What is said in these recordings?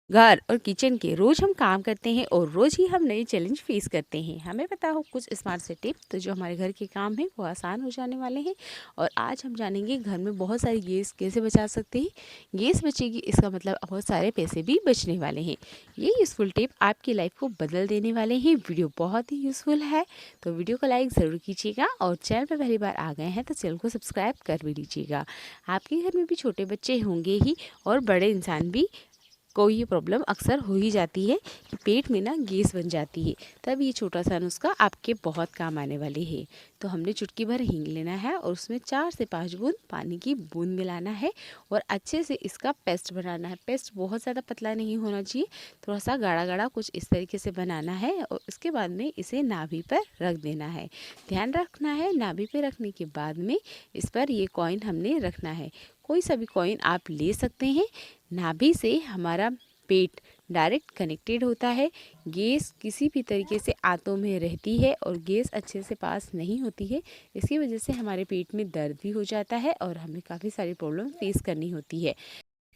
घर और किचन के रोज़ हम काम करते हैं और रोज़ ही हम नए चैलेंज फेस करते हैं। हमें पता हो कुछ स्मार्ट से टिप तो जो हमारे घर के काम हैं वो आसान हो जाने वाले हैं। और आज हम जानेंगे घर में बहुत सारी गैस कैसे बचा सकते हैं। गैस बचेगी इसका मतलब बहुत सारे पैसे भी बचने वाले हैं। ये यूज़फुल टिप आपकी लाइफ को बदल देने वाले हैं। वीडियो बहुत ही यूज़फुल है तो वीडियो को लाइक ज़रूर कीजिएगा और चैनल पर पहली बार आ गए हैं तो चैनल को सब्सक्राइब कर भी लीजिएगा। आपके घर में भी छोटे बच्चे होंगे ही और बड़े इंसान भी को ये प्रॉब्लम अक्सर हो ही जाती है कि पेट में ना गैस बन जाती है। तब ये छोटा सा नुस्खा आपके बहुत काम आने वाली है। तो हमने चुटकी भर हींग लेना है और उसमें 4 से 5 बूंद पानी की बूंद मिलाना है और अच्छे से इसका पेस्ट बनाना है। पेस्ट बहुत ज़्यादा पतला नहीं होना चाहिए, थोड़ा सा गाढ़ा गाढ़ा कुछ इस तरीके से बनाना है और उसके बाद में इसे नाभि पर रख देना है। ध्यान रखना है नाभि पर रखने के बाद में इस पर ये कॉइन हमने रखना है। कोई सा भी कॉइन आप ले सकते हैं। नाभि से हमारा पेट डायरेक्ट कनेक्टेड होता है। गैस किसी भी तरीके से आंतों में रहती है और गैस अच्छे से पास नहीं होती है। इसकी वजह से हमारे पेट में दर्द भी हो जाता है और हमें काफ़ी सारी प्रॉब्लम फेस करनी होती है।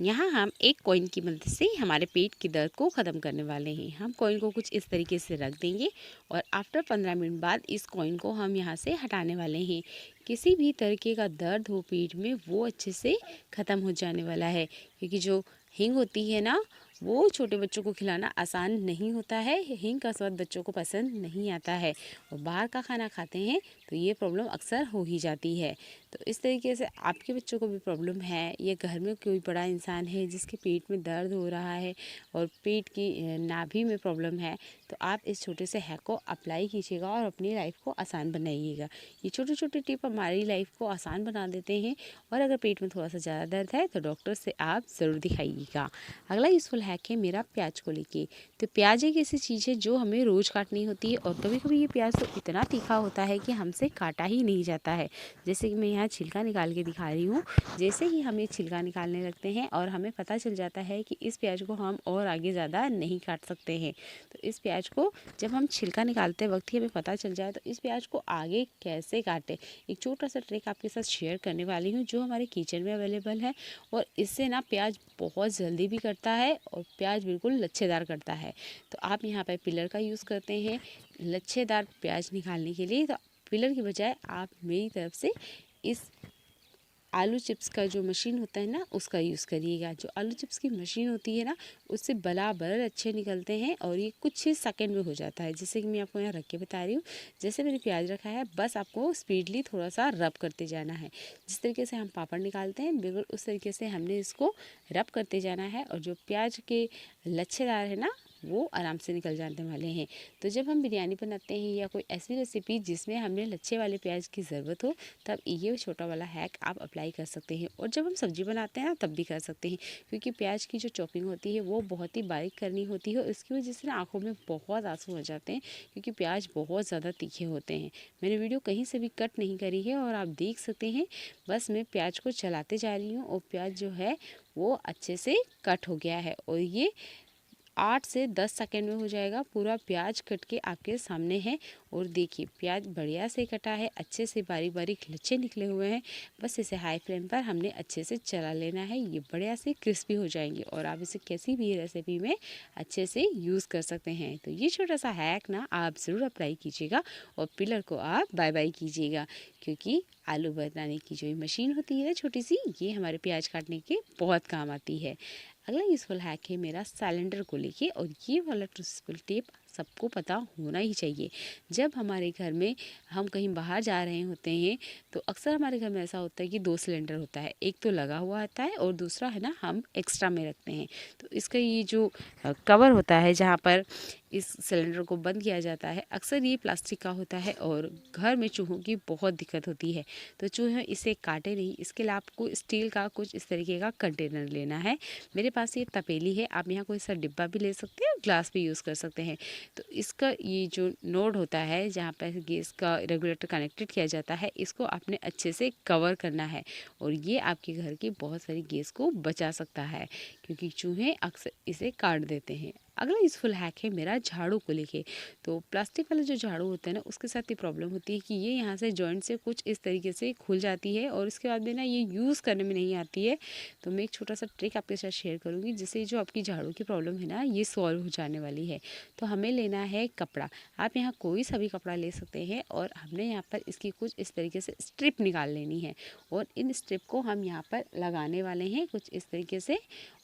यहाँ हम एक कॉइन की मदद से हमारे पेट के दर्द को ख़त्म करने वाले हैं। हम कॉइन को कुछ इस तरीके से रख देंगे और आफ्टर 15 मिनट बाद इस कॉइन को हम यहाँ से हटाने वाले हैं। किसी भी तरीके का दर्द हो पेट में वो अच्छे से ख़त्म हो जाने वाला है, क्योंकि जो हींग होती है ना वो छोटे बच्चों को खिलाना आसान नहीं होता है। हींग का स्वाद बच्चों को पसंद नहीं आता है और बाहर का खाना खाते हैं तो ये प्रॉब्लम अक्सर हो ही जाती है। तो इस तरीके से आपके बच्चों को भी प्रॉब्लम है या घर में कोई बड़ा इंसान है जिसके पेट में दर्द हो रहा है और पेट की नाभि में प्रॉब्लम है, तो आप इस छोटे से हैक को अप्लाई कीजिएगा और अपनी लाइफ को आसान बनाइएगा। ये छोटे छोटे टिप हमारी लाइफ को आसान बना देते हैं। और अगर पेट में थोड़ा सा ज़्यादा दर्द है तो डॉक्टर से आप ज़रूर दिखाइएगा। अगला यूज़फुल हैक है मेरा प्याज को लेके। तो प्याज एक ऐसी चीज़ है जो हमें रोज़ काटनी होती है और कभी कभी ये प्याज तो इतना तीखा होता है कि हमसे काटा ही नहीं जाता है। जैसे कि मैं यहाँ छिलका निकाल के दिखा रही हूँ। जैसे ही हम ये छिलका निकालने लगते हैं और हमें पता चल जाता है कि इस प्याज को हम और आगे ज़्यादा नहीं काट सकते हैं, तो इस प्याज को जब हम छिलका निकालते वक्त ही हमें पता चल जाए तो इस प्याज को आगे कैसे काटें, एक छोटा सा ट्रिक आपके साथ शेयर करने वाली हूँ जो हमारे किचन में अवेलेबल है। और इससे ना प्याज बहुत जल्दी भी कटता है और प्याज बिल्कुल लच्छेदार कटता है। तो आप यहाँ पर पिलर का यूज़ करते हैं लच्छेदार प्याज निकालने के लिए, तो पिलर की बजाय आप मेरी तरफ से इस आलू चिप्स का जो मशीन होता है ना उसका यूज़ करिएगा। जो आलू चिप्स की मशीन होती है ना उससे बराबर अच्छे निकलते हैं और ये कुछ ही सेकंड में हो जाता है। जैसे कि मैं आपको यहाँ रख के बता रही हूँ, जैसे मैंने प्याज रखा है बस आपको स्पीडली थोड़ा सा रब करते जाना है। जिस तरीके से हम पापड़ निकालते हैं बिल्कुल उस तरीके से हमने इसको रब करते जाना है और जो प्याज के लच्छेदार है ना वो आराम से निकल जाने वाले हैं। तो जब हम बिरयानी बनाते हैं या कोई ऐसी रेसिपी जिसमें हमें लच्छे वाले प्याज की ज़रूरत हो तब ये छोटा वाला हैक आप अप्लाई कर सकते हैं। और जब हम सब्ज़ी बनाते हैं ना तब भी कर सकते हैं, क्योंकि प्याज की जो चॉपिंग होती है वो बहुत ही बारीक करनी होती है। इसकी वजह से ना आँखों में बहुत आंसू हो जाते हैं क्योंकि प्याज बहुत ज़्यादा तीखे होते हैं। मैंने वीडियो कहीं से भी कट नहीं करी है और आप देख सकते हैं बस मैं प्याज को चलाते जा रही हूँ और प्याज जो है वो अच्छे से कट हो गया है और ये 8 से 10 सेकंड में हो जाएगा। पूरा प्याज कट के आपके सामने है और देखिए प्याज बढ़िया से कटा है, अच्छे से बारीक बारीक लच्छे निकले हुए हैं। बस इसे हाई फ्लेम पर हमने अच्छे से चला लेना है, ये बढ़िया से क्रिस्पी हो जाएंगे और आप इसे किसी भी रेसिपी में अच्छे से यूज़ कर सकते हैं। तो ये छोटा सा हैक ना आप ज़रूर अप्लाई कीजिएगा और पिलर को आप बाय बाय कीजिएगा, क्योंकि आलू बनाने की जो मशीन होती है ना छोटी सी, ये हमारे प्याज काटने के बहुत काम आती है। अगला यूज़फुल हैक है मेरा सिलेंडर को लेके और ये वाला यूज़फुल टिप सबको पता होना ही चाहिए। जब हमारे घर में हम कहीं बाहर जा रहे होते हैं तो अक्सर हमारे घर में ऐसा होता है कि 2 सिलेंडर होता है, एक तो लगा हुआ आता है और दूसरा है ना हम एक्स्ट्रा में रखते हैं। तो इसका ये जो कवर होता है जहाँ पर इस सिलेंडर को बंद किया जाता है अक्सर ये प्लास्टिक का होता है और घर में चूहों की बहुत दिक्कत होती है। तो चूहे इसे काटे नहीं, इसके लिए आपको स्टील का कुछ इस तरीके का कंटेनर लेना है। मेरे पास ये तपेली है, आप यहाँ कोई सा डिब्बा भी ले सकते हैं और ग्लास भी यूज़ कर सकते हैं। तो इसका ये जो नोड होता है जहाँ पर गैस का रेगुलेटर कनेक्टेड किया जाता है, इसको आपने अच्छे से कवर करना है और ये आपके घर की बहुत सारी गैस को बचा सकता है, क्योंकि चूहे अक्सर इसे काट देते हैं। अगला यूज़फुल हैक है मेरा झाड़ू को लेके। तो प्लास्टिक वाला जो झाड़ू होता है ना, उसके साथ ये प्रॉब्लम होती है कि ये यहाँ से जॉइंट से कुछ इस तरीके से खुल जाती है और उसके बाद में ना ये यूज़ करने में नहीं आती है। तो मैं एक छोटा सा ट्रिक आपके साथ शेयर करूँगी, जिससे जो आपकी झाड़ू की प्रॉब्लम है ना, ये सॉल्व हो जाने वाली है। तो हमें लेना है कपड़ा। आप यहाँ कोई सा भी कपड़ा ले सकते हैं और हमने यहाँ पर इसकी कुछ इस तरीके से स्ट्रिप निकाल लेनी है और इन स्ट्रिप को हम यहाँ पर लगाने वाले हैं कुछ इस तरीके से।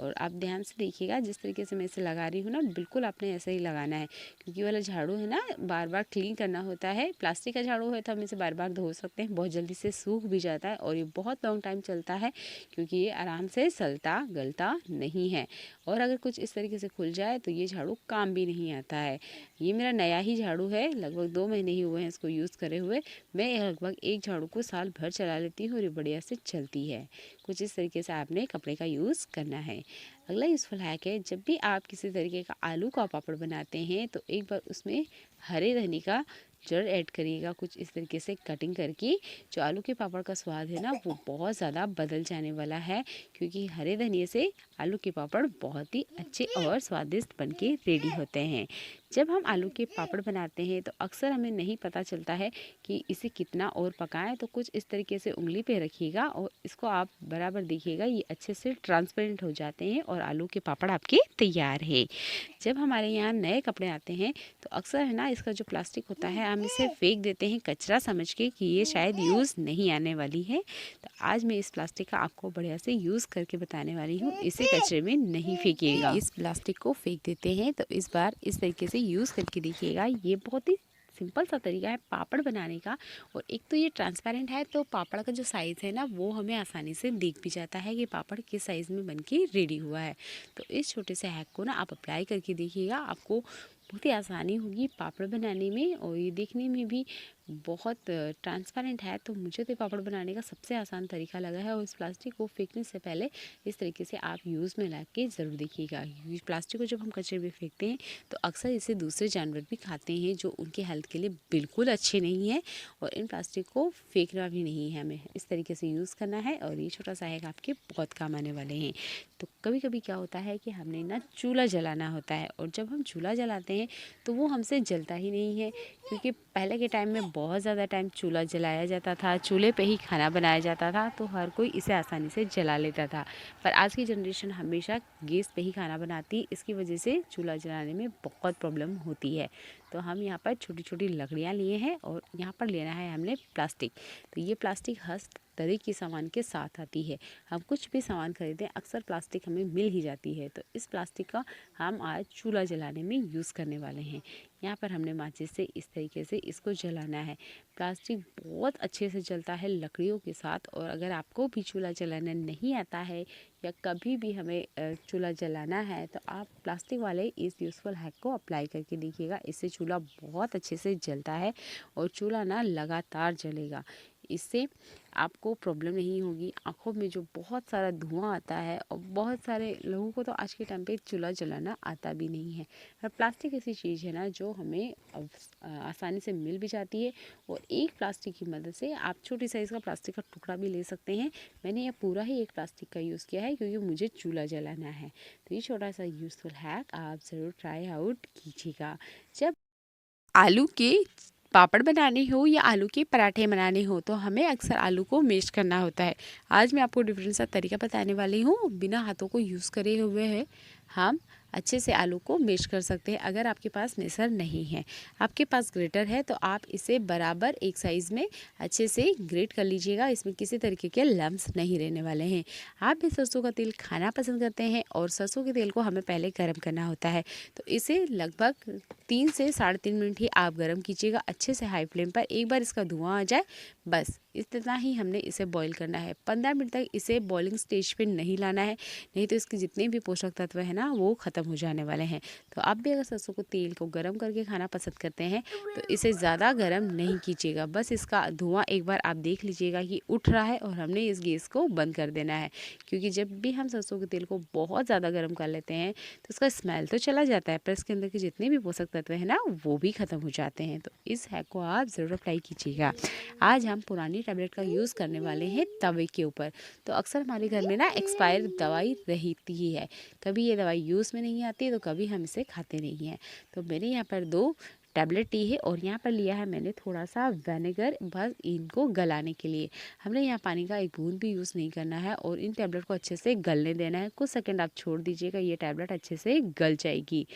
और आप ध्यान से देखिएगा, जिस तरीके से मैं इसे लगा रही हूँ ना, बिल्कुल आपने ऐसे ही लगाना है, क्योंकि वाला झाड़ू है ना, बार बार क्लीन करना होता है। प्लास्टिक का झाड़ू है तो हम इसे बार बार धो सकते हैं, बहुत जल्दी से सूख भी जाता है और ये बहुत लॉन्ग टाइम चलता है, क्योंकि ये आराम से सलता गलता नहीं है। और अगर कुछ इस तरीके से खुल जाए तो ये झाड़ू काम भी नहीं आता है। ये मेरा नया ही झाड़ू है, लगभग 2 महीने ही हुए हैं इसको यूज़ करे हुए। मैं लगभग एक झाड़ू को साल भर चला लेती हूँ और ये बढ़िया से चलती है। कुछ इस तरीके से आपने कपड़े का यूज़ करना है। अगला यूज़फुल हैक है, जब भी आप किसी तरीके का आलू का पापड़ बनाते हैं तो एक बार उसमें हरे धनी का जड़ ऐड करिएगा, कुछ इस तरीके से कटिंग करके। जो आलू के पापड़ का स्वाद है ना, वो बहुत ज़्यादा बदल जाने वाला है, क्योंकि हरे धनिये से आलू के पापड़ बहुत ही अच्छे और स्वादिष्ट बनके रेडी होते हैं। जब हम आलू के पापड़ बनाते हैं तो अक्सर हमें नहीं पता चलता है कि इसे कितना और पकाएं। तो कुछ इस तरीके से उंगली पे रखिएगा और इसको आप बराबर देखिएगा, ये अच्छे से ट्रांसपेरेंट हो जाते हैं और आलू के पापड़ आपके तैयार है। जब हमारे यहाँ नए कपड़े आते हैं तो अक्सर है ना, इसका जो प्लास्टिक होता है हम इसे फेंक देते हैं कचरा समझ के कि ये शायद यूज़ नहीं आने वाली है। तो आज मैं इस प्लास्टिक का आपको बढ़िया से यूज़ करके बताने वाली हूँ। इसे कचरे में नहीं फेंकिएगा। इस प्लास्टिक को फेंक देते हैं तो इस बार इस तरीके से यूज़ करके देखिएगा। ये बहुत ही सिंपल सा तरीका है पापड़ बनाने का, और एक तो ये ट्रांसपेरेंट है, तो पापड़ का जो साइज़ है ना, वो हमें आसानी से दिख भी जाता है कि पापड़ किस साइज़ में बनके रेडी हुआ है। तो इस छोटे से हैक को ना आप अप्लाई करके देखिएगा, आपको बहुत ही आसानी होगी पापड़ बनाने में, और ये देखने में भी बहुत ट्रांसपेरेंट है। तो मुझे तो पापड़ बनाने का सबसे आसान तरीका लगा है। और इस प्लास्टिक को फेंकने से पहले इस तरीके से आप यूज़ में ला के ज़रूर देखिएगा। प्लास्टिक को जब हम कचरे में फेंकते हैं तो अक्सर इसे दूसरे जानवर भी खाते हैं, जो उनके हेल्थ के लिए बिल्कुल अच्छे नहीं है। और इन प्लास्टिक को फेंकना भी नहीं है, हमें इस तरीके से यूज़ करना है। और ये छोटा सा हैक आपके बहुत काम आने वाले हैं। तो कभी कभी क्या होता है कि हमने ना चूल्हा जलाना होता है, और जब हम चूल्हा जलाते हैं तो वो हमसे जलता ही नहीं है, क्योंकि पहले के टाइम में बहुत ज़्यादा टाइम चूल्हा जलाया जाता था, चूल्हे पे ही खाना बनाया जाता था, तो हर कोई इसे आसानी से जला लेता था। पर आज की जनरेशन हमेशा गैस पे ही खाना बनाती, इसकी वजह से चूल्हा जलाने में बहुत प्रॉब्लम होती है। तो हम यहाँ पर छोटी छोटी लकड़ियाँ लिए हैं और यहाँ पर लेना है हमने प्लास्टिक। तो ये प्लास्टिक हर तरह की सामान के साथ आती है। हम कुछ भी सामान खरीदें अक्सर प्लास्टिक हमें मिल ही जाती है। तो इस प्लास्टिक का हम आज चूल्हा जलाने में यूज़ करने वाले हैं। यहाँ पर हमने माचिस से इस तरीके से इसको जलाना है। प्लास्टिक बहुत अच्छे से जलता है लकड़ियों के साथ। और अगर आपको भी चूल्हा जलाना नहीं आता है या कभी भी हमें चूल्हा जलाना है, तो आप प्लास्टिक वाले इस यूज़फुल हैक को अप्लाई करके देखिएगा। इससे चूल्हा बहुत अच्छे से जलता है और चूल्हा ना लगातार जलेगा। इससे आपको प्रॉब्लम नहीं होगी। आँखों में जो बहुत सारा धुआं आता है, और बहुत सारे लोगों को तो आज के टाइम पे चूल्हा जलाना आता भी नहीं है। और प्लास्टिक ऐसी चीज़ है ना, जो हमें आसानी से मिल भी जाती है। और एक प्लास्टिक की मदद से आप छोटी साइज़ का प्लास्टिक का टुकड़ा भी ले सकते हैं। मैंने यह पूरा ही एक प्लास्टिक का यूज़ किया है, क्योंकि मुझे चूल्हा जलाना है। तो ये छोटा सा यूज़फुल हैक आप ज़रूर ट्राई आउट कीजिएगा। जब आलू के पापड़ बनाने हो या आलू के पराठे बनाने हो तो हमें अक्सर आलू को मैश करना होता है। आज मैं आपको डिफरेंट सा तरीका बताने वाली हूँ। बिना हाथों को यूज़ करे हुए है हम अच्छे से आलू को मैश कर सकते हैं। अगर आपके पास मैशर नहीं है, आपके पास ग्रेटर है, तो आप इसे बराबर एक साइज़ में अच्छे से ग्रेट कर लीजिएगा। इसमें किसी तरीके के लम्स नहीं रहने वाले हैं। आप भी सरसों का तेल खाना पसंद करते हैं, और सरसों के तेल को हमें पहले गर्म करना होता है। तो इसे लगभग 3 से 3.5 मिनट ही आप गर्म कीजिएगा अच्छे से हाई फ्लेम पर। एक बार इसका धुआं आ जाए, बस इतना ही हमने इसे बॉईल करना है। 15 मिनट तक इसे बॉइलिंग स्टेज पे नहीं लाना है, नहीं तो इसके जितने भी पोषक तत्व है ना, वो ख़त्म हो जाने वाले हैं। तो आप भी अगर सरसों को तेल को गर्म करके खाना पसंद करते हैं तो इसे ज़्यादा गर्म नहीं कीजिएगा। बस इसका धुआं एक बार आप देख लीजिएगा कि उठ रहा है, और हमने इस गैस को बंद कर देना है। क्योंकि जब भी हम सरसों के तेल को बहुत ज़्यादा गर्म कर लेते हैं तो उसका स्मेल तो चला जाता है, पर इसके अंदर के जितने भी पोषक तत्व है ना, वो भी ख़त्म हो जाते हैं। तो इस हैक को आप ज़रूर अप्लाई कीजिएगा। आज हम पुरानी टैबलेट का यूज़ करने वाले हैं तवे के ऊपर। तो अक्सर हमारे घर में ना एक्सपायर दवाई रहती ही है, कभी ये दवाई यूज़ में नहीं नहीं आती तो कभी हम इसे खाते नहीं हैं। तो मेरे यहाँ पर 2 टैबलेट टी है और यहाँ पर लिया है मैंने थोड़ा सा विनेगर, बस इनको गलाने के लिए। हमने यहाँ पानी का एक बूंद भी यूज़ नहीं करना है और इन टैबलेट को अच्छे से गलने देना है। कुछ सेकंड आप छोड़ दीजिएगा, ये टैबलेट अच्छे से गल जाएगी।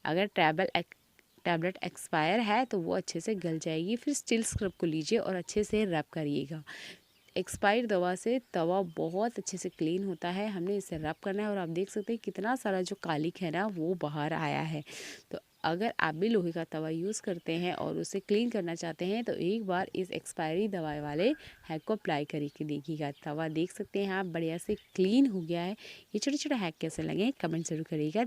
अगर टैबलेट एक्सपायर है तो वो अच्छे से गल जाएगी। फिर स्टील स्क्रब को लीजिए और अच्छे से रब करिएगा। एक्सपायर दवा से तवा बहुत अच्छे से क्लीन होता है। हमने इसे रब करना है और आप देख सकते हैं कितना सारा जो कालिक है ना वो बाहर आया है। तो अगर आप भी लोहे का तवा यूज़ करते हैं और उसे क्लीन करना चाहते हैं तो एक बार इस एक्सपायरी दवाई वाले हैक को अप्लाई करके देखिएगा। तवा देख सकते हैं आप बढ़िया से क्लीन हो गया है। ये छोटे छोटे हैक कैसे लगे कमेंट ज़रूर करिएगा।